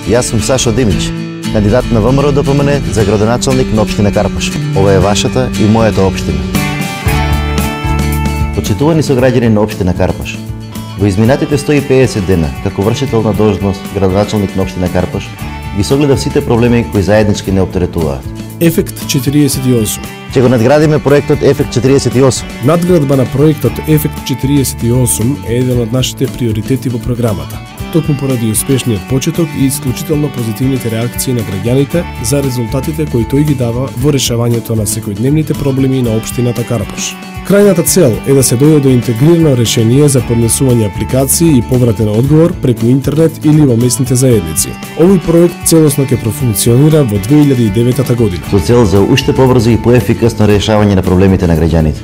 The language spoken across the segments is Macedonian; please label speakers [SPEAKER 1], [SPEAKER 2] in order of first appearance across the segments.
[SPEAKER 1] Јас сум Сашо Димич, кандидат на ВМРО ДПМН за градоначалник на општина Карпош. Ова е вашата и мојата општина. Почитувани сограѓани на општина Карпош, во изминатите 150 дена, како вршител на должност градоначалник на општина Карпош, ги согледав сите проблеми кои заеднички не оптеретуваат.
[SPEAKER 2] Ефект 48.
[SPEAKER 1] Ќе го надградиме проектот Ефект 48.
[SPEAKER 2] Надградба на проектот Ефект 48 е еден од нашите приоритети во програмата. Токму поради успешниот почеток и исклучително позитивните реакции на граѓаните за резултатите кои тој ги дава во решавањето на секојдневните проблеми на општината Карпош. Крајната цел е да се дојде до интегрирано решение за поднесување апликации и повратен одговор преку интернет или во местните заедници. Овој проект целосно ќе профункционира во 2009 година.
[SPEAKER 1] Со цел за уште побрзо и поефикасно решавање на проблемите на граѓаните.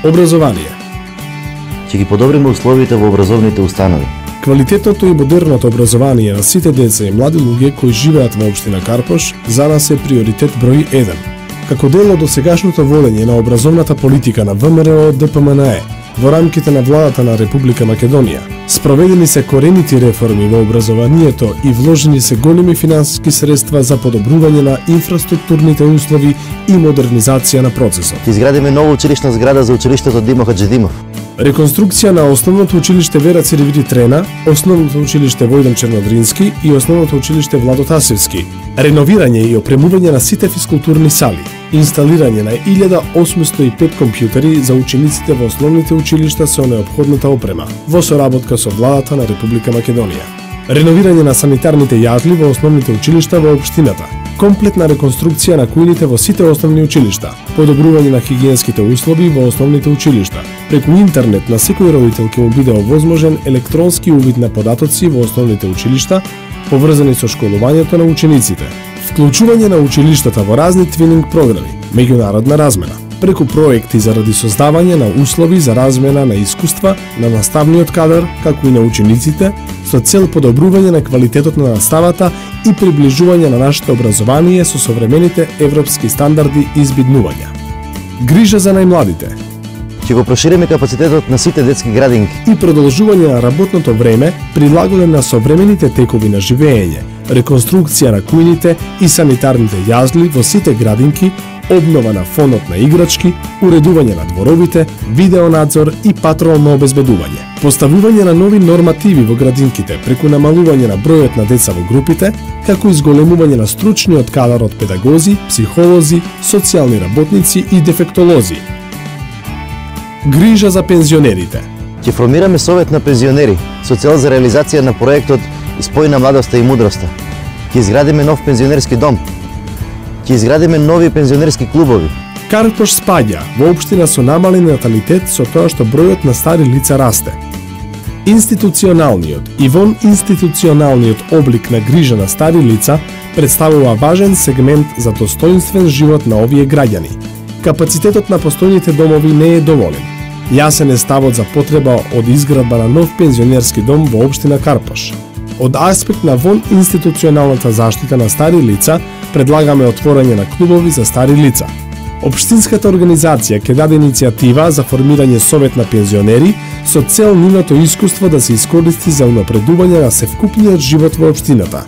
[SPEAKER 2] Образование.
[SPEAKER 1] Ќе ги подобриме условите во образовните установи.
[SPEAKER 2] Квалитетното и модерното образование на сите деца и млади луѓе кои живеат во општина Карпош за нас е приоритет број 1. Како дел од досегашното водење на образовната политика на ВМРО ДПМНЕ во рамките на владата на Република Македонија, спроведени се коренити реформи во образованието и вложени се големи финансиски средства за подобрување на инфраструктурните услови и модернизација на процесот.
[SPEAKER 1] Ќе изградиме нова училишна зграда за училиштето Димо Хаџидимов.
[SPEAKER 2] Реконструкција на основното училиште Вера Циревири Трена, основното училиште Војдан Чернодрински и основното училиште Владо Тасевски. Реновирање и опремување на сите физкултурни сали. Инсталирање на 1805 компјутери за учениците во основните училишта со неопходната опрема, во соработка со владата на Република Македонија. Реновирање на санитарните јазли во основните училишта во општината. Комплетна реконструкција на кујните во сите основни училишта, подобрување на хигиенските услови во основните училишта. Преку интернет на секој родител ќе му биде овозможен електронски увид на податоци во основните училишта, поврзани со школувањето на учениците. Вклучување на училиштата во разни твининг програми, меѓународна размена, преку проекти заради создавање на услови за размена на искуства на наставниот кадар, како и на учениците, со цел подобрување на квалитетот на наставата и приближување на нашето образование со современите европски стандарди и избиднувања. Грижа за најмладите.
[SPEAKER 1] Ќе го прошириме капацитетот на сите детски градинки
[SPEAKER 2] и продолжување на работното време прилагоден на современите текови на живење, реконструкција на кујните и санитарните јазли во сите градинки, обнова на фондот на играчки, уредување на дворовите, видеонадзор и патролно обезбедување. Поставување на нови нормативи во градинките преку намалување на бројот на деца во групите, како и зголемување на стручниот кадар од педагози, психолози, социјални работници и дефектолози. Грижа за пензионерите.
[SPEAKER 1] Ќе формираме совет на пензионери со цел за реализација на проектот Спој на младоста и мудроста. Ќе изградиме нов пензионерски дом. Ќе изградиме нови пензионерски клубови.
[SPEAKER 2] Карпош спаѓа во општина со намален наталитет со тоа што бројот на стари лица расте. Институционалниот и вонинституционалниот облик на грижа на стари лица представува важен сегмент за достоинствен живот на овие граѓани. Капацитетот на постојните домови не е доволен. Јасен е ставот за потреба од изградба на нов пензионерски дом во општина Карпош. Од аспект на вонинституционалната заштита на стари лица, предлагаме отворање на клубови за стари лица. Општинската организација ќе даде иницијатива за формирање совет на пензионери со цел нивното искуство да се искористи за унапредување на севкупниот живот во општината.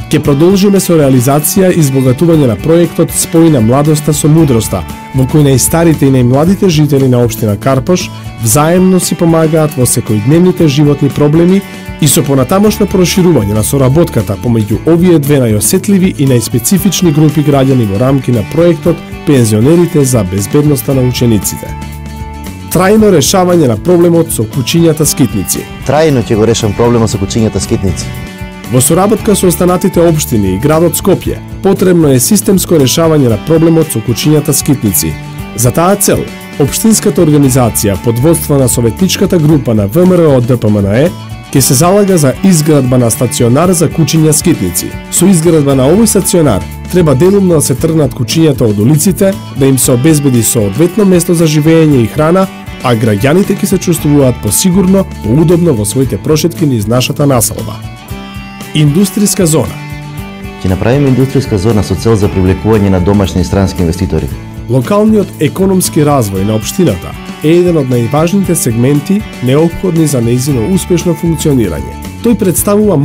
[SPEAKER 2] Ќе продолжиме со реализација и избогатување на проектот Спој на младоста со мудроста, во кој најстарите и најмладите жители на општина Карпош взаемно си помагаат во секојдневните животни проблеми и со понатамошно проширување на соработката помеѓу овие две најосетливи и најспецифични групи граѓани во рамки на проектот Пензионерите за безбедноста на учениците. Трајно решавање на проблемот со кучињата скитници.
[SPEAKER 1] Трајно ќе го решам проблемот со кучињата скитници.
[SPEAKER 2] Во соработка со останатите општини и градот Скопје, потребно е системско решавање на проблемот со кучињата скитници. За таа цел, општинската организација под водство на советничката група на ВМРО ДПМНЕ ќе се залага за изградба на стационар за кучиња скитници. Со изградба на овој стационар треба делумно да се тргнат кучињата од улиците, да им се обезбеди соодветно место за живење и храна, а граѓаните ќе се чувствуваат посигурно, поудобно во своите прошетки низ нашата населба. Индустријска зона.
[SPEAKER 1] Ќе направиме индустријска зона со цел за привлекување на домашни и странски инвеститори.
[SPEAKER 2] Локалниот економски развој на општината е еден од најважните сегменти неопходни за нејзино успешно функционирање. Тој представува